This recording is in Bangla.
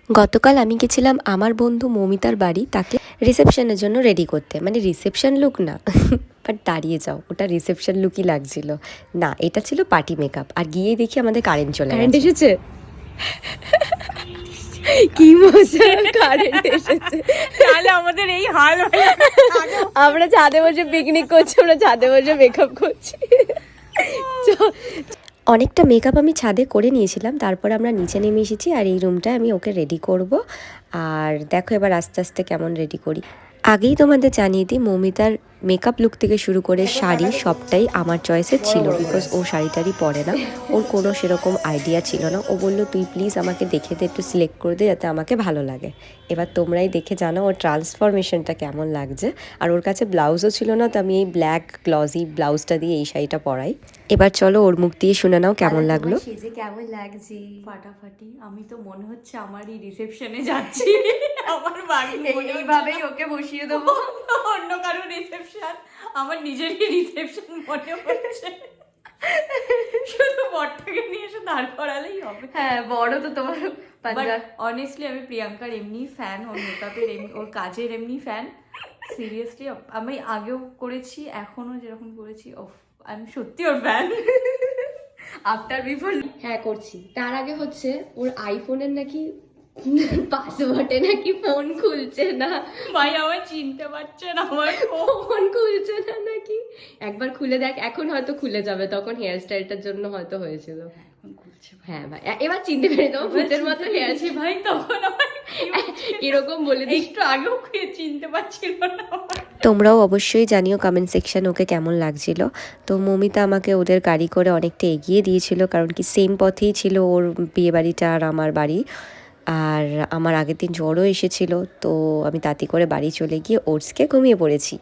গতকাল আমি গেছিলাম আমার বন্ধু মৌমিতার বাড়ি, তাকে রিসেপশনের জন্য রেডি করতে। মানে রিসেপশন লুক না, বাট দাঁড়িয়ে যাও, ওটা রিসেপশন লুকই লাগছিল না, এটা ছিল পার্টি মেকআপ। আর গিয়ে দেখি আমাদের কারেন্ট চলে গেছে। কারেন্ট এসেছে, কি মজা, কারেন্ট এসেছে। তাহলে আমাদের এই হাল হয়। আমরা ছাদে বসে পিকনিক করছি, আমরা ছাদে বসে মেকআপ করছি। অনেকটা মেকআপ আমি ছাদে করে নিয়েছিলাম, তারপর আমরা নিচে নেমে এসেছি। আর এই রুমটায় আমি ওকে রেডি করব। আর দেখো এবার আস্তে আস্তে কেমন রেডি করি। আগেই তোমাদের জানিয়ে দিই, মৌমিতার মেকআপ লুক থেকে শুরু করে শাড়ি সবটাই আমার চয়েসের ছিল, বিকজ ও শাড়ি টাড়ি পরে না, ওর কোনো সেরকম আইডিয়া ছিল না। ও বললো তুই প্লিজ আমাকে দেখে দে, একটু সিলেক্ট করে দে যাতে আমাকে ভালো লাগে। এবার তোমরাই দেখে জানো ওর ট্রান্সফরমেশনটা কেমন লাগছে। আর ওর কাছে ব্লাউজও ছিল না, তো আমি এই ব্ল্যাক গ্লজি ব্লাউজটা দিয়ে এই শাড়িটা পরাই। এবার চলো ওর মুখ দিয়ে শুনে নাও কেমন লাগলো। সেজে কেমন লাগছে? ফাটাফাটি। আমি তো মনে হচ্ছে আমারই রিসেপশনে যাচ্ছি, আমার বাড়ি এইভাবেই ওকে বসিয়ে দেবো। অন্য কারো রিসেপশন, আমার নিজেরই রিসেপশন মনে হচ্ছে। শুধু বরটাকে নিয়ে এসে দাঁড় করালেই হবে। হ্যাঁ, বড় তো তোমার পাঞ্জাব। অনেস্টলি আমি প্রিয়াঙ্কার এমনি ফ্যান, ওর মেকআপের ওর কাজের এমনি ফ্যান। সিরিয়াসলি আমি আগেও করেছি, এখনো যেরকম করেছি, আমি সত্যি ওর ফ্যান। আফটার বিফোর হ্যাঁ করছি। তার আগে হচ্ছে ওর আইফোনের নাকি পাসওয়ার্ডে নাকি ফোন খুলছে না। ভাই আমার চিনতে পারছে না, আমার ফোন খুলছে না নাকি। একবার খুলে দেখ, এখন হয়তো খুলে যাবে, তখন হেয়ার স্টাইলটার জন্য হয়তো হয়েছিল। এখন খুলছে হ্যাঁ ভাই, এবার চিনতে পেরে তোমার ভূতের মতো হেয়ার আছে ভাই। তখন আমার এরকম বলে দিই, একটু আগেও চিনতে পারছিল না। তোমরাও অবশ্যই জানিও কমেন্ট সেকশন ওকে কেমন লাগছিল। তো মৌমিতা আমাকে ওদের গাড়ি করে অনেকটা এগিয়ে দিয়েছিল, কারণ কি সেম পথেই ছিল ওর বিয়ে বাড়িটা আর আমার বাড়ি। আর আমার আগের দিন জ্বরও এসেছিল, তো আমি তাড়াতাড়ি করে বাড়ি চলে গিয়ে ওটসকে ঘুমিয়ে পড়েছি।